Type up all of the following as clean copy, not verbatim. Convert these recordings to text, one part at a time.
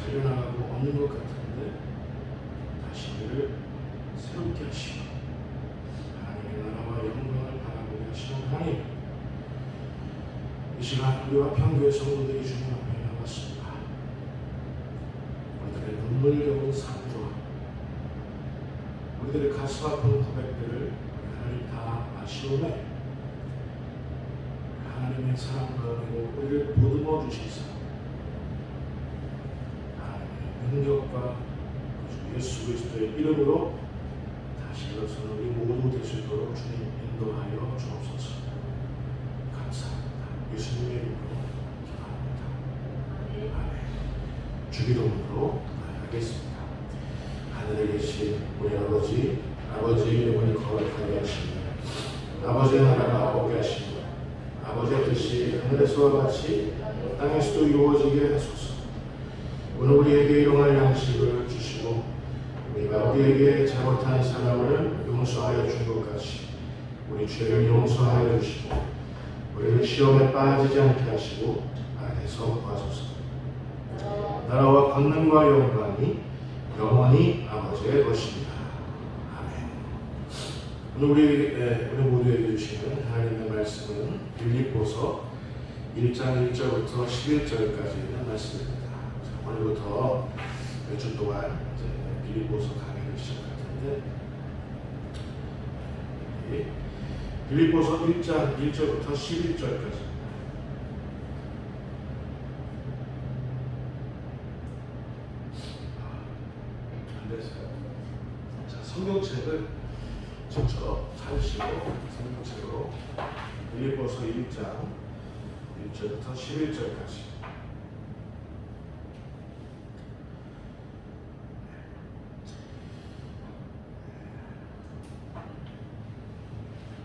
달려나가고 없는 것 같은데 다시 우리를 새롭게 하시고 하나님의 나라와 영광을 바라보게 하시는 하나님, 이 시간 우리와 평교의 성도들이 주님 앞에 나왔습니다. 우리들의 눈물겨운 삶과 우리들의 가슴 아픈 고백들을 하나님 다 아시오매 하나님의 사랑과 은혜로 우리를 보듬어 주시사 하나님의 능력과 예수 그리스도의 이름으로 다시 일어서는 우리 모두 될 수 있도록 주님 인도하여 주옵소서. 감사합니다. 예수님의 이름으로 기도합니다. 아멘. 주기도문으로 하겠습니다. 하늘에 계신 우리 아버지, 아버지의 이름을 거룩하게 하시며 아버지의 나라가 오게 하시며 아버지의 뜻이 하늘에서와 같이 땅에서도 이루어지게 하소서. 오늘 우리에게 일용할 양식을 주시고 우리가 우리에게 잘못한 사람을 용서하여 준 것 같이 우리 죄를 용서하여 주시고 우리를 시험에 빠지지 않게 하시고 악에서 구하소서. 나라와 권능과 영광이 영원히 아버지의 것입니다. 아멘. 오늘 모두에게 주시는 하나님의 말씀은 빌립보서 1장 1절부터 11절까지 있는 말씀입니다. 오늘부터 몇 주 동안 빌립보서 강의를 시작할 텐데, 빌립보서 1장 1절부터 11절까지. 안 됐어요. 자, 성경책을 직접 찾으시고 성경책으로 빌립보서 1장 1절부터 11절까지.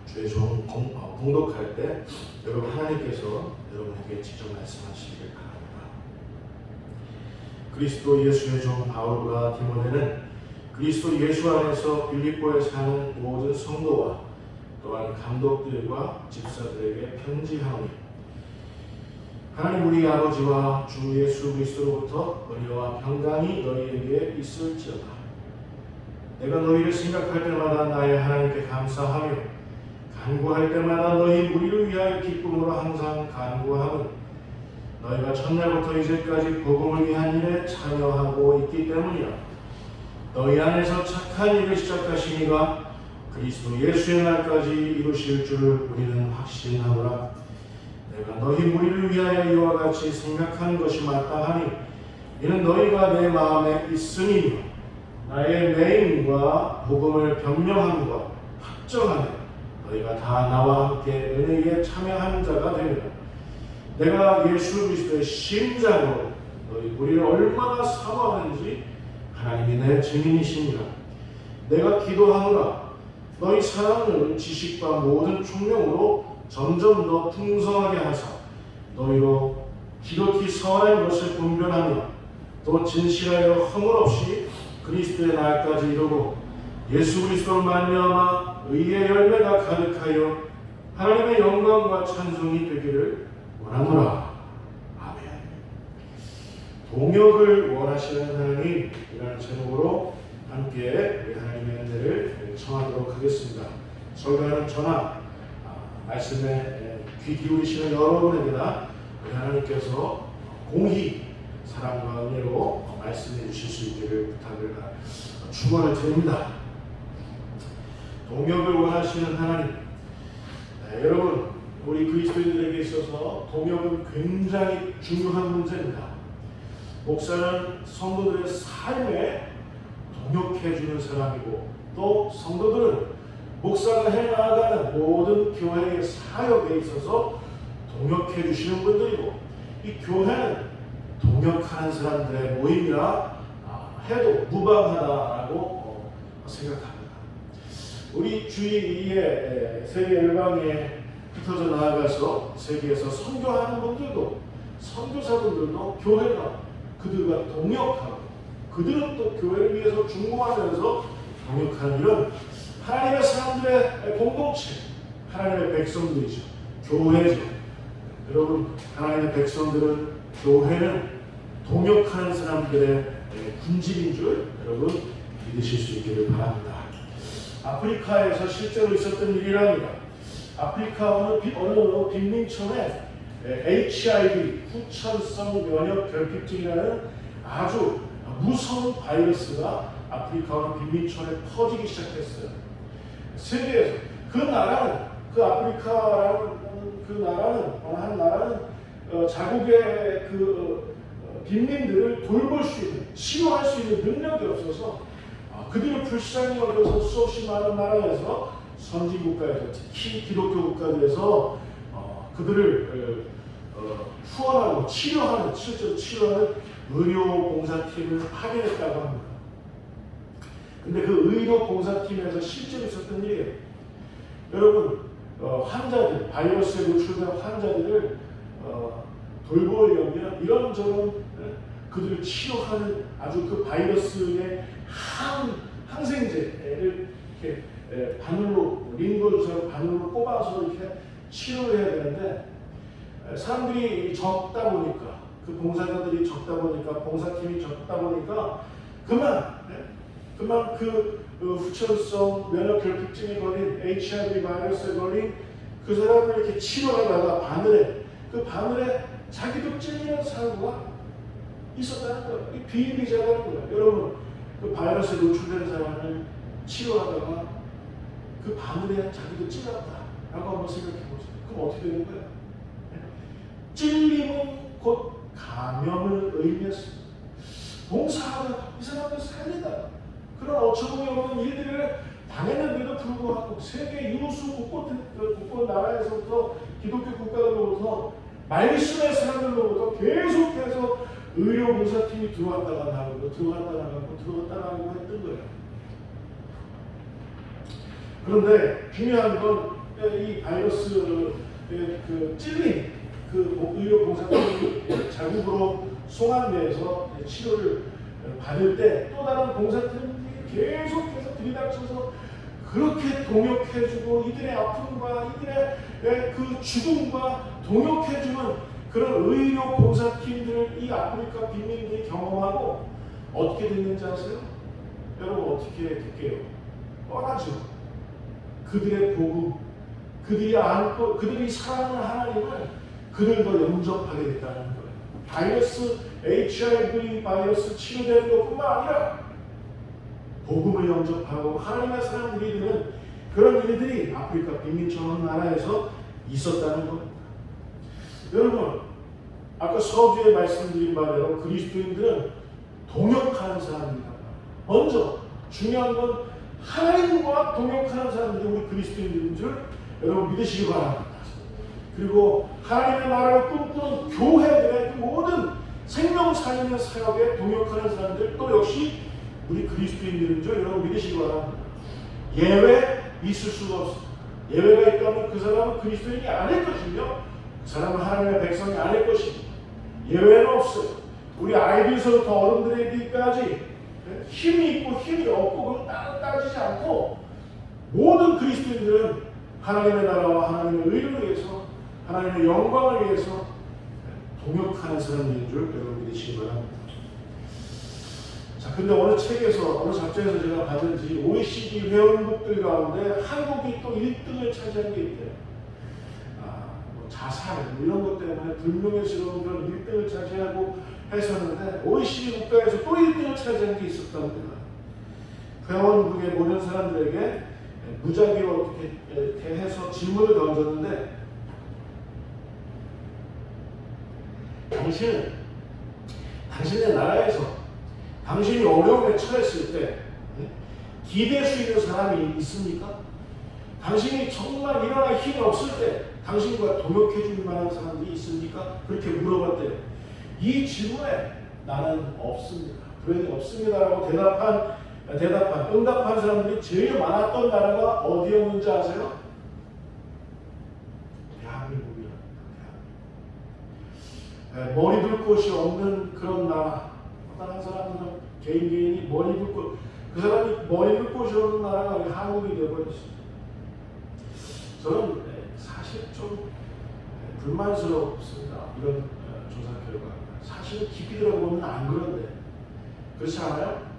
주의 종 공독할 때 여러분 하나님께서 여러분에게 직접 말씀하시기를 바랍니다. 그리스도 예수의 종 바울과 디모데는 그리스도 예수 안에서 빌립보에 사는 모든 성도와 또한 감독들과 집사들에게 편지하오니 하나님 우리 아버지와 주 예수 그리스도로부터 은혜와 평강이 너희에게 있을지어다. 내가 너희를 생각할 때마다 나의 하나님께 감사하며 간구할 때마다 너희 무리를 위하여 기쁨으로 항상 간구하는 너희가 첫날부터 이제까지 복음을 위한 일에 참여하고 있기 때문이라. 너희 안에서 착한 일을 시작하시니가 그리스도 예수의 날까지 이루실 줄을 우리는 확신하노라. 내가 너희 무리를 위하여 이와 같이 생각하는 것이 마땅하니 이는 너희가 내 마음에 있으니 나의 매임과 복음을 변명함과 확정하네 너희가 다 나와 함께 은혜에 참여하는 자가 되리라. 내가 예수 그리스도의 심장으로 너희 우리를 얼마나 사모하는지 하나님이 내 증인이시니라. 내가 기도하노라. 너희 사랑을 지식과 모든 총명으로 점점 더 풍성하게 하사 너희로 기독히 선한 것을 분별하며 또 진실하여 허물 없이 그리스도의 날까지 이루고 예수 그리스도로 말미암아 의의 열매가 가득하여 하나님의 영광과 찬송이 되기를 원하노라. 아멘. 동역을 원하시는 하나님이라는 제목으로 함께 우리 하나님의 은혜를 청하도록 하겠습니다. 설교하는 저나 말씀에 귀 기울이시는 여러분에게나 우리 하나님께서 공히 사랑과 은혜로 말씀해 주실 수 있기를 부탁을 축원을 드립니다. 동역을 원하시는 하나님. 여러분, 우리 그리스도인들에게 있어서 동역은 굉장히 중요한 문제입니다. 목사는 성도들의 삶에 동역해주는 사람이고 또 성도들은 목사가 해나가는 모든 교회의 사역에 있어서 동역해주시는 분들이고 이 교회는 동역하는 사람들의 모임이라 해도 무방하다라고 생각합니다. 우리 주위에 세계 열방에 흩어져 나아가서 세계에서 선교하는 분들도 선교사분들도 교회가 그들과 동역하고 그들은 또 교회를 위해서 중보하면서 동역하는 이런 하나님의 사람들의 공동체, 하나님의 백성들이죠. 교회죠. 여러분, 하나님의 백성들은 교회는 동역하는 사람들의 군집인 줄 여러분 믿으실 수 있기를 바랍니다. 아프리카에서 실제로 있었던 일이랍니다. 아프리카 어느 빈민촌에 HIV, 후천성 면역 결핍증이라는 아주 무서운 바이러스가 아프리카 어느 빈민촌에 퍼지기 시작했어요. 세계에서 그 나라는 그 아프리카라는 그 나라는 한 나라는 자국의 그 빈민들을 돌볼 수 있는 치료할 수 있는 능력이 없어서 그들을 불쌍히 여겨서 수없이 많은 나라에서 선진국가에서 특히 기독교 국가들에서 그들을 후원하고 치료하는 실제로 치료하는 의료봉사팀을 파견했다고 합니다. 근데 그 의료봉사팀에서 실제로 있었던 일이에요. 여러분 환자들 바이러스에 노출된 환자들을 돌보려면 이런저런 그들을 치료하는 아주 그 바이러스의 항생제를 이렇게 바늘로 링거처럼 바늘로 꼽아서 이렇게 치료를 해야 되는데 사람들이 적다 보니까 그 봉사자들이 적다 보니까 봉사팀이 적다 보니까 그만 그 후천성 면역 결핍증에 걸린 HIV 바이러스에 걸린 그 사람을 이렇게 치료하다가 바늘에 자기도 찔리는 사고가 있었다는 거예요. 비일비재하다는 거예요. 여러분 그 바이러스에 노출된 사람을 치료하다가 그 바늘에 자기도 찔렸다라고 한번 생각해 보세요. 그럼 어떻게 되는 거예요? 찔림은 곧 감염을 의미했습니다. 봉사하다가 이 사람을 살리다가 그런 어처구니 없는 일들을 당했는데도 불구하고 세계 유수 곳곳 나라에서부터 기독교 국가들로부터 말씀의 사람들로부터 계속해서 의료봉사팀이 들어왔다가 나가고 했던 거예요. 그런데 중요한 건 이 바이러스 그 찔린 그 의료봉사팀이 자국으로 송환돼서 치료를 받을 때 또 다른 봉사팀이 계속해서 들이닥쳐서 그렇게 동역해주고 이들의 아픔과 이들의 그 죽음과 동역해주는 그런 의료 봉사팀들을 이 아프리카 빈민들이 경험하고 어떻게 됐는지 아세요? 여러분 어떻게 될게요? 뻔하죠. 그들의 복음, 그들이 사랑하는 하나님을 그들도 영접하게 됐다는 거예요. 바이러스, HIV 바이러스 치료되는 것뿐만 아니라 복음을 영접하고 하나님의 사람들이 되는 그런 일들이 아프리카 빈민촌 나라에서 있었다는 겁니다. 여러분 아까 서두에 말씀드린 바대로 그리스도인들은 동역하는 사람입니다. 먼저 중요한 건 하나님과 동역하는 사람들이 우리 그리스도인들인 줄 여러분 믿으시기 바랍니다. 그리고 하나님의 나라를 꿈꾸는 교회들의 그 모든 생명 살리는 사역에 동역하는 사람들 또 역시 우리 그리스도인들인 줄 여러분 믿으시기 바랍니다. 예외 있을 수가 없습니다. 예외가 있다면 그 사람은 그리스도인이 아닐 것이며 그 사람은 하나님의 백성이 아닐 것입니다. 예외는 없어요. 우리 아이들서부터 어른들에 이르기까지 힘이 있고 힘이 없고 그걸 따지지 않고 모든 그리스도인들은 하나님의 나라와 하나님의 의를 위해서 하나님의 영광을 위해서 동역하는 사람인 줄 여러분 믿으시기 바랍니다. 자, 근데 어느 책에서 어느 잡지에서 제가 받은지 OECD 회원국들 가운데 한국이 또 1등을 차지한 게 있대요. 뭐 자살 이런 것 때문에 불명예스러운 그런 1등을 차지하고 했었는데 OECD 국가에서 또 1등을 차지한 게 있었답니다. 회원국의 모든 사람들에게 무작위로 어떻게 해서 질문을 던졌는데 당신의 나라에서 당신이 어려움에 처했을 때 기댈 수 있는 사람이 있습니까? 당신이 정말 일어날 힘이 없을 때 당신과 동역해 줄 만한 사람들이 있습니까? 그렇게 물어봤대요. 이 질문에 나는 없습니다. 불행이 없습니다라고 응답한 사람들이 제일 많았던 나라가 어디였는지 아세요? 대한민국이랍니다. 머리 둘 곳이 없는 그런 나라. 어떤 한 사람은 개인이 머리 둘 곳, 그 사람이 머리 둘 곳이 없는 나라가 한국이 되어버렸습니다. 저는 사실 좀 불만스럽습니다. 이런 조사 결과가. 사실은 깊이 들어보면 안 그런데 그렇지 않아요?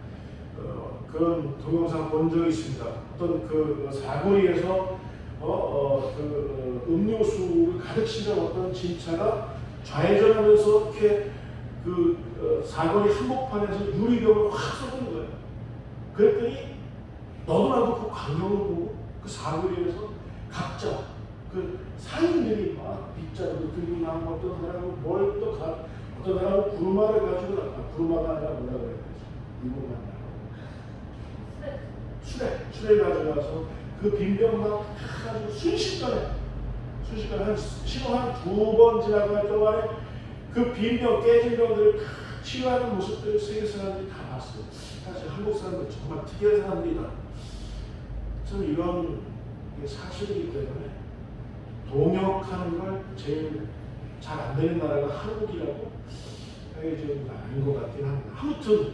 그런 동영상 본 적이 있습니다. 어떤 그 사거리에서 음료수를 가득 실은 어떤 진차가 좌회전하면서 이렇게 사거리 한복판에서 유리병을 확 쏟은 거예요. 그랬더니 너도 나도 그 광경을 보고 그 사거리에서 각자 그 상인들이 막 빗자루도 들고 나오고 어떤 사람은 뭘 또 어떤 사람은 구르마를 가지고 구르마가 아니라 뭐라 그래야 되지? 일본만 수레 가져가서 그 빈병만 가지고 순식간에 한 신호 한 2번 지나갈 동안에 그 빈병 깨진 병들을 다 치유하는 모습들을 세계 사람들이 다 봤어요. 사실 한국 사람들 정말 특이한 사람들이다. 저는 이런 게 사실이기 때문에 동역하는 걸 제일 잘 안 되는 나라가 한국이라고 이게 좀 아닌 것 같긴 합니다.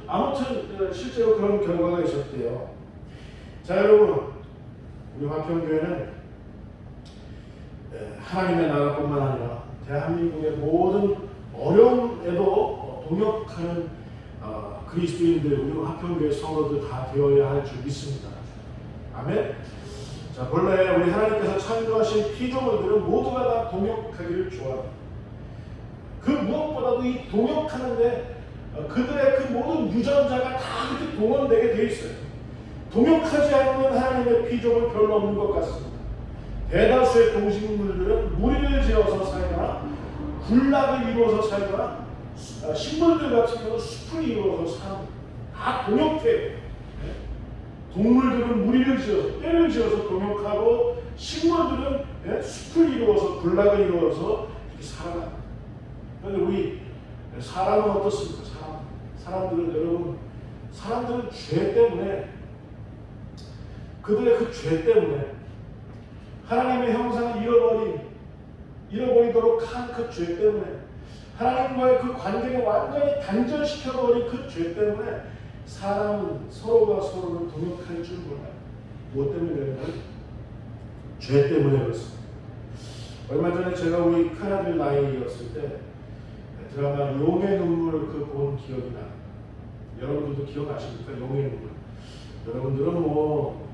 아무튼 실제로 그런 결과가 있었대요. 자, 여러분, 우리 화평교회는 하나님의 나라뿐만 아니라 대한민국의 모든 어려움에도 동역하는 그리스도인들, 우리 화평교회 성도들 다 되어야 할 줄 믿습니다. 아멘. 자, 본래 우리 하나님께서 창조하신 피조물들은 모두가 다 동역하기를 좋아합니다. 그 무엇보다도 이 동역하는데 그들의 그 모든 유전자가 다 이렇게 동원되게 되어 있어요. 동역하지 않는 하나님의 피조물 별로 없는 것 같습니다. 대다수의 동식물들은 무리를 지어서 살거나 군락을 이루어서 살거나 식물들 같은 경우는 숲을 이루어서 사는 다 동역해요. 동물들은 무리를 지어서 떼를 지어서 동역하고 식물들은 숲을 이루어서 군락을 이루어서 이렇게 살아갑니다. 그런데 우리 사람은 어떻습니까? 사람들은 여러분, 사람들은 죄 때문에 그들의 그 죄 때문에 하나님의 형상을 잃어버리도록 한 그 죄 때문에 하나님과의 그 관계를 완전히 단절시켜버린 그 죄 때문에 사람은 서로가 서로를 동역할 줄 몰라요. 무엇 때문에 그런가요? 죄 때문에 그렇습니다. 얼마 전에 제가 우리 큰아들 나이였을 때 드라마 용의 눈물 본 기억이 나요. 여러분들도 기억하십니까? 용의 눈물. 여러분들은 뭐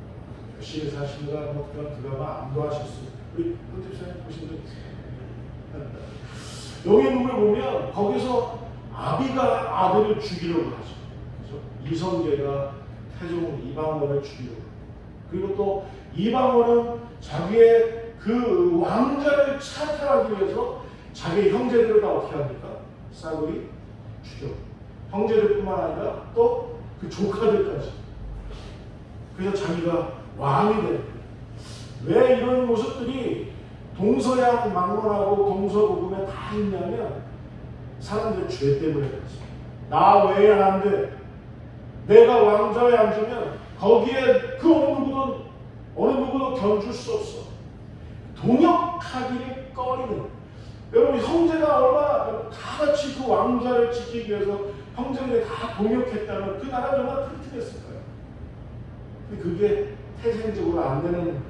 열심히 사시느라 그런 드라마 안 좋아하실 수 있어요. 우리 현집사님 보신 적 있어요? 용의 눈물 보면 거기서 아비가 아들을 죽이려고 하죠. 그렇죠? 이성계가 태종 이방원을 죽이려고. 그리고 또 이방원은 자기의 그 왕자를 찬탈하기 위해서 자기 형제들을 다 어떻게 합니까? 싸그리 죽여. 형제들뿐만 아니라 또 그 조카들까지. 그래서 자기가 왕이 됩니다. 왜 이런 모습들이 동서양 막론하고 동서고금에 다 있냐면 사람들의 죄 때문에 그렇습니다. 나 외에는 안 돼. 내가 왕좌에 앉으면 거기에 그 어느 누구도 견줄 수 없어. 동역하기를 꺼리는. 여러분, 형제가 얼마나 다 같이 그 왕좌를 지키기 위해서 형제들이 다 동역했다면 그 나라가 얼마나 튼튼했을까요? 근데 그게 태생적으로 안 되는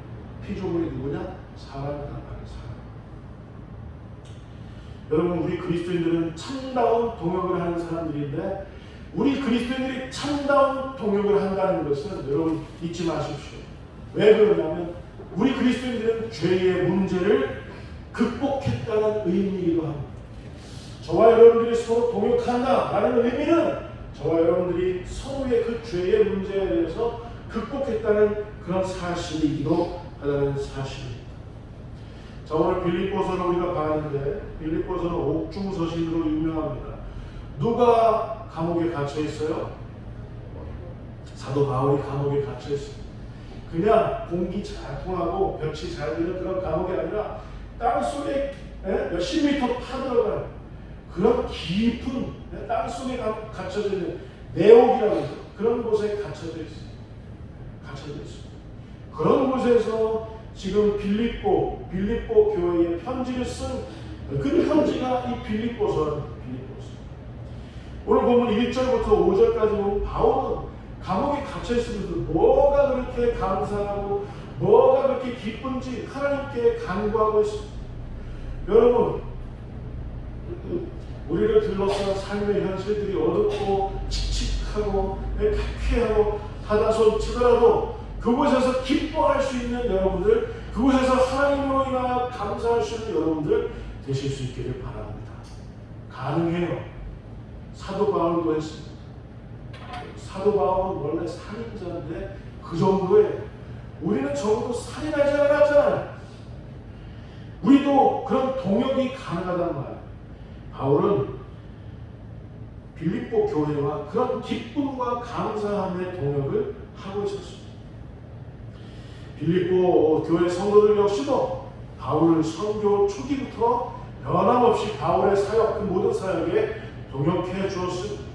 피조물이 누구냐? 사람이란 말이에요. 사람. 여러분, 우리 그리스도인들은 참다운 동역을 하는 사람들인데 우리 그리스도인들이 참다운 동역을 한다는 것은 여러분 잊지 마십시오. 왜 그러냐면 우리 그리스도인들은 죄의 문제를 극복했다는 의미이기도 합니다. 저와 여러분들이 서로 동역한다라는 의미는 저와 여러분들이 서로의 그 죄의 문제에 대해서 극복했다는 그런 사실이기도 하다는 사실입니다. 자, 오늘 빌립보서를 우리가 봤는데 빌립보서는 옥중서신으로 유명합니다. 누가 감옥에 갇혀 있어요? 사도 바울이 감옥에 갇혀 있습니다. 그냥 공기 잘 통하고 볕이 잘 드는 그런 감옥이 아니라 땅속에 몇십 미터 파들어가요. 그런 깊은 땅속에 갇혀져 있는 내옥이라고 해서 그런 곳에 갇혀져 있습니다. 그런 곳에서 지금 빌립보 교회에 편지를 쓴 그 편지가 이 빌립보서. 오늘 보면 1절부터 5절까지 보면 바울은 감옥에 갇혀 있으면서 뭐가 그렇게 감사하고 뭐가 그렇게 기쁜지 하나님께 간구하고 있습니다. 여러분, 우리를 둘러싼 삶의 현실들이 어둡고 칙칙하고 폐폐하고 하다소 치더라도 그곳에서 기뻐할 수 있는 여러분들, 그곳에서 하나님으로 인하여 감사할 수 있는 여러분들 되실 수 있기를 바랍니다. 가능해요. 사도 바울도 했습니다. 사도 바울은 원래 살인자인데 그 정도예요. 우리는 적어도 살인하지 않았잖아요. 우리도 그런 동역이 가능하단 말이에요. 바울은 빌립보 교회와 그런 기쁨과 감사함의 동역을 하고 있었습니다. 빌립보 교회 성도들 역시도 바울 선교 초기부터 변함없이 바울의 사역, 그 모든 사역에 동역해 주었습니다.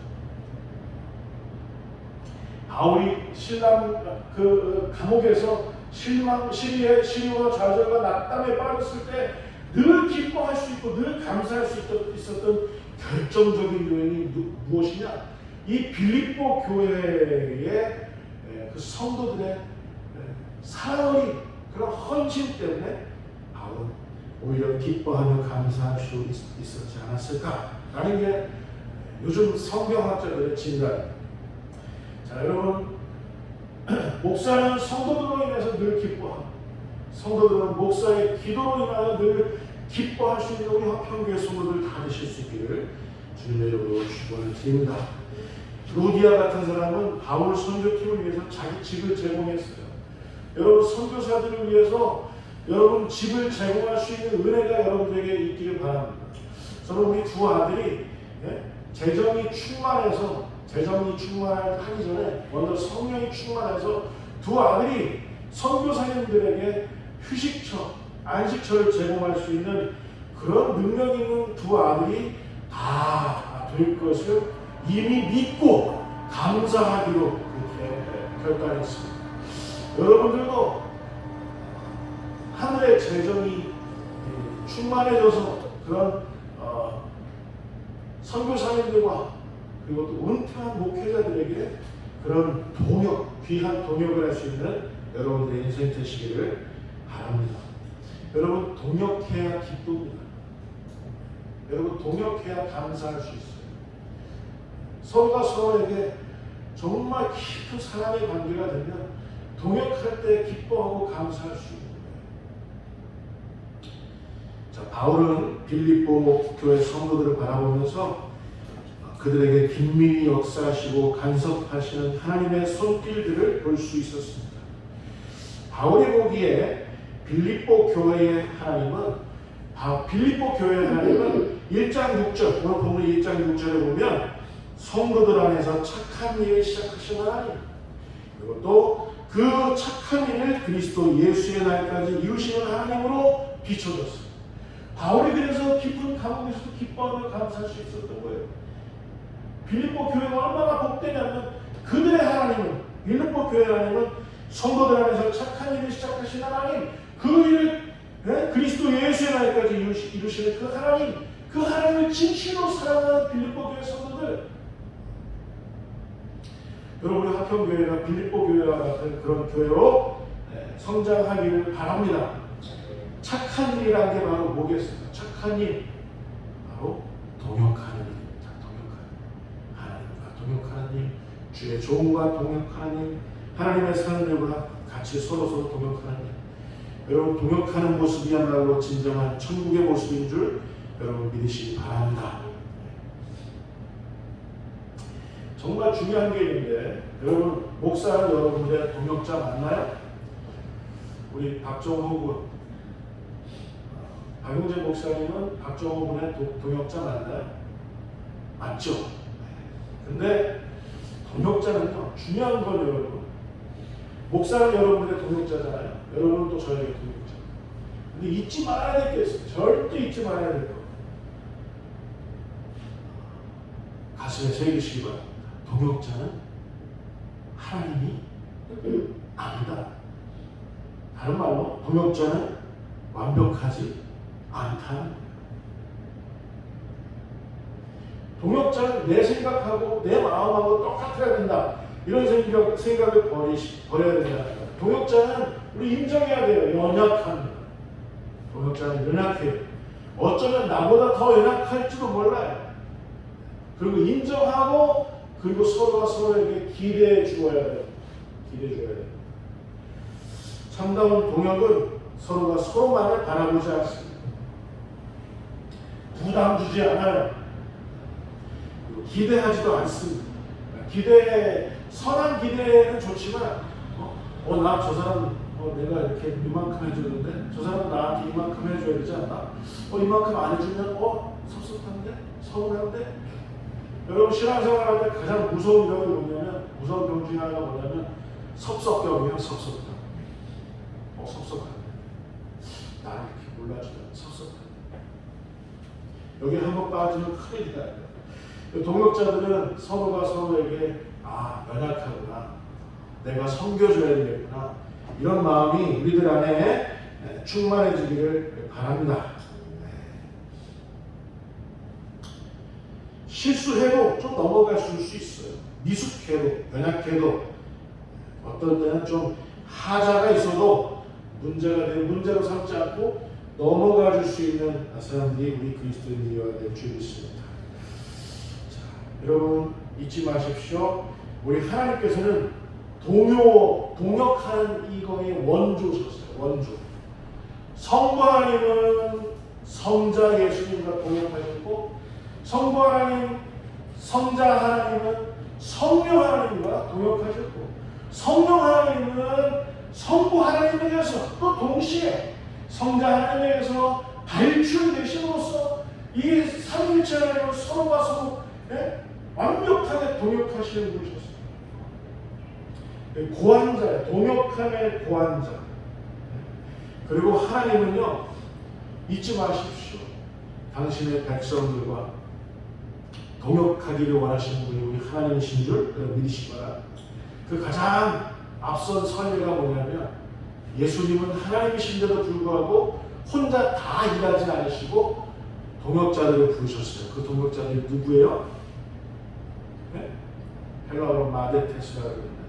바울이 신랑 그 감옥에서 시리와 좌절과 낙담에 빠졌을 때 늘 기뻐할 수 있고 늘 감사할 수 있었던 결정적인 요인이 무엇이냐? 이 빌립보 교회의 그 성도들의 사랑의 그런 헌신 때문에 바울은 오히려 기뻐하며 감사할 수 있었지 않았을까라는 게 요즘 성경학자들의 진단입니다. 자, 여러분, 목사는 성도들로 인해서 늘 기뻐하고 성도들은 목사의 기도로 인하여 늘 기뻐할 수 있는 우리 화평교회 성도들 다 되실 수 있기를 주님의 이름으로 축원을 드립니다. 루디아 같은 사람은 바울 선교팀을 위해서 자기 집을 제공했어요. 여러분, 선교사들을 위해서 여러분 집을 제공할 수 있는 은혜가 여러분들에게 있기를 바랍니다. 저는 우리 두 아들이 재정이 충만하기 전에 먼저 성령이 충만해서 두 아들이 선교사님들에게 휴식처, 안식처를 제공할 수 있는 그런 능력 있는 두 아들이 다 될 것을 이미 믿고 감사하기로 그렇게 결단했습니다. 여러분들도 하늘의 재정이 충만해져서 그런 선교사님들과 그리고 또 은퇴한 목회자들에게 그런 동역, 귀한 동역을 할 수 있는 여러분들의 인생 되시기를 바랍니다. 여러분, 동역해야 기쁩니다. 여러분, 동역해야 감사할 수 있어요. 서로가 서로에게 정말 깊은 사랑의 관계가 되면 동역할 때 기뻐하고 감사할 수 있는 거예요. 자, 바울은 빌립보 교회 성도들을 바라보면서 그들에게 긴밀히 역사하시고 간섭하시는 하나님의 손길들을 볼 수 있었습니다. 바울이 보기에 빌립보 교회의 하나님은 1장 6절, 오늘 본문 1장 6절에 보면 성도들 안에서 착한 일을 시작하신 하나님, 그리고 또 그 착한 일을 그리스도 예수의 날까지 이루시는 하나님으로 비춰졌어요. 바울이 그래서 깊은 감옥에서도 기뻐하며 감사할 수 있었던 거예요. 빌립보 교회가 얼마나 복되냐면 그들의 하나님은, 빌립보 교회 하나님은 성도들 안에서 착한 일을 시작하신 하나님, 그 일을 그리스도 예수의 날까지 이루시는 그 하나님을 진실로 사랑하는 빌립보 교회 성도들, 여러분의 화평교회가 빌립보 교회와 같은 그런 교회로 성장하기를 바랍니다. 착한 일이라는 게 바로 뭐겠습니까? 착한 일, 바로 동역하는 일입니다. 하나님과 동역하는 일, 주의 종과 동역하는 일, 하나님의 사람들과 같이 서로 동역하는 일. 여러분, 동역하는 모습이야말로 진정한 천국의 모습인 줄 여러분 믿으시기 바랍니다. 정말 중요한 게 있는데, 여러분, 목사는 여러분들의 동역자 맞나요? 우리 박정호 군, 박용재 목사님은 박정호 군의 동역자 맞나요? 맞죠? 근데 동역자는요, 중요한 건 여러분, 목사는 여러분들의 동역자잖아요. 여러분은 또 저에게 동역자. 근데 잊지 말아야 될 게 있어요. 절대 잊지 말아야 될 거. 가슴에 새기시기 바랍니다. 동역자는 하나님이 아니다. 다른 말로 동역자는 완벽하지 않다는 거예요. 동역자는 내 생각하고 내 마음하고 똑같아야 된다. 이런 생각을 버려야 된다는 거예요. 동역자는 우리 인정해야 돼요. 연약합니다. 동역자는 연약해요. 어쩌면 나보다 더 연약할지도 몰라요. 그리고 인정하고 그리고 서로가 서로에게 기대해 주어야 돼요. 기대해 줘야 돼요. 참다운 동역은 서로가 서로만을 바라보지 않습니다. 부담 주지 않아요. 그리고 기대하지도 않습니다. 선한 기대는 좋지만 나 저 사람 내가 이렇게 이만큼 해주는데 저 사람 나한테 이만큼 해줘야 되지 않나? 이만큼 안 해주면 섭섭한데? 서운한데? 여러분 신앙생활할 때 가장 무서운 병이 뭐냐면 무서운 병 중에 하나가 뭐냐면 섭섭병이에요. 섭섭병. 섭섭한데 나를 이렇게 몰라주다 섭섭한데 여기 한번 빠지면 큰일이다. 동역자들은 서로가 서로에게 연약하구나 내가 섬겨줘야 되겠구나 이런 마음이 우리들 안에 충만해지기를 바랍니다. 실수해도 좀 넘어갈 수 있어요. 미숙해도 연약해도 어떤 때는 좀 하자가 있어도 문제로 삼지 않고 넘어가 줄 수 있는 사람들이 우리 그리스도인이어야 될 줄 믿습니다. 자, 여러분 잊지 마십시오. 우리 하나님께서는 동역하는 이거의 원조셨어요. 원조. 성부 하나님은 성자 예수님과 동역하셨고 성부 하나님, 성자 하나님은 성령 하나님과 동역하셨고 성령 하나님은 성부 하나님에게서 또 동시에 성자 하나님에게서 발출되심으로써 이 삼위일체 하나님은 서로가 서로 완벽하게 동역하시는 분이셨어요. 고환자예요. 동역함의 고환자. 그리고 하나님은요 잊지 마십시오. 당신의 백성들과 동역하기를 원하시는 분이 우리 하나님이신 줄 믿으시기 바랍니다. 그 가장 앞선 선례가 뭐냐면 예수님은 하나님이신데도 불구하고 혼자 다 일하지 않으시고 동역자들을 부르셨어요. 그 동역자들이 누구예요? 헬라어로 마데테스라고 그러는데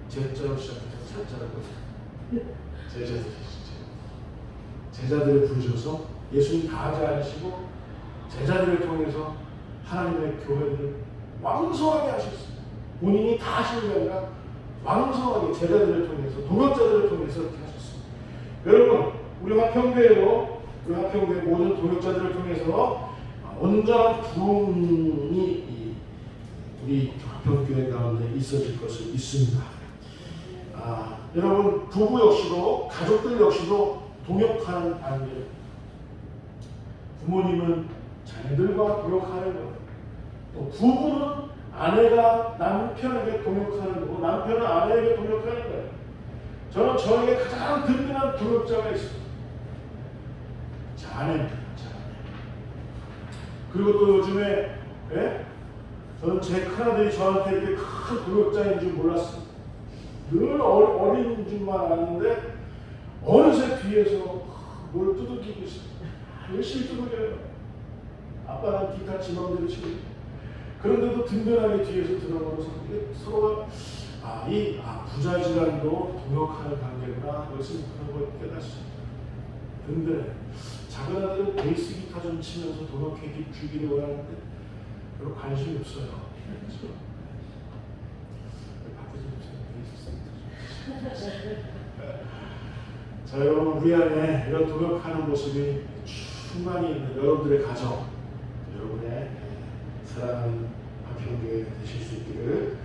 제자로 시작해서 제자라고 제자들을 부르셔서 예수님 다 하지 않으시고 제자들을 통해서 하나님의 교회를 왕성하게 하셨어요. 본인이 다 하시는 게 아니라 왕성하게 제자들을 통해서 동역자들을 통해서 이렇게 하셨습니다. 여러분 우리 화평교회도 우리 화평교회 모든 동역자들을 통해서 온전한 부흥이 우리 화평교회 가운데 있어질 것을 믿습니다. 여러분 부부 역시도 가족들 역시도 동역하는 관계예요. 부모님은 자녀들과 동역하는 거예요. 또 부부는 아내가 남편에게 동역하는 거고 남편은 아내에게 동역하는 거예요. 저는 저에게 가장 든든한 동역자가 있어요. 제 아내입니다. 그리고 또 요즘에 저는 제 큰아들이 저한테 이렇게 큰 동역자인 줄 몰랐어요. 늘 어린 줄만 알았는데 어느새 뒤에서 뭘 두들기고 있어요. 열심히 두들겨요. 아빠는 기타 지맘대로 치고 그런데도 든든하게 뒤에서 들어가면서 서로가 부자지간도 동역하는 관계구나 그것을 그런 걸 깨닫습니다. 든든해. 작은 아들은 베이스 기타 좀 치면서 동역해 주기를 원하는데 별로 관심이 없어요. 자, 여러분 우리 안에 이런 동역하는 모습이 충만히 있는 여러분들의 가정, 여러분의 사랑하는 화평교회 되실 수 있기를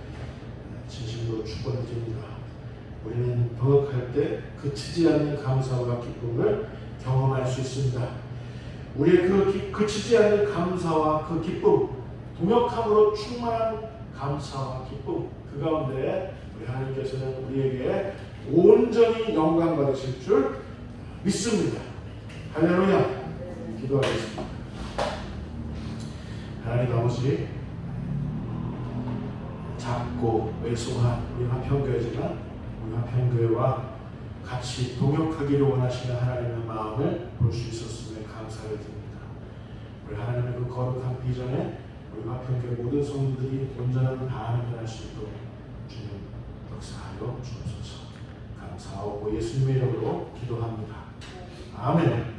진심으로 축원드립니다. 우리는 동역할 때 그치지 않는 감사와 기쁨을 경험할 수 있습니다. 우리의 그치지 않는 감사와 그 기쁨, 동역함으로 충만한 감사와 기쁨, 그 가운데 우리 하나님께서는 우리에게 온전히 영광 받으실 줄 믿습니다. 할렐루야. 기도하겠습니다. 하나님 아버지, 작고 왜소한 우리 화평교회지만 우리 화평교회와 같이 동역하기를 원하시는 하나님의 마음을 볼 수 있었음에 감사를 드립니다. 우리 하나님의 그 거룩한 비전에 우리 화평교회 모든 성도들이 온전한 반응을 할 수 있도록 주님 역사하여 주옵소서. 감사하고 예수님의 이름으로 기도합니다. 아멘.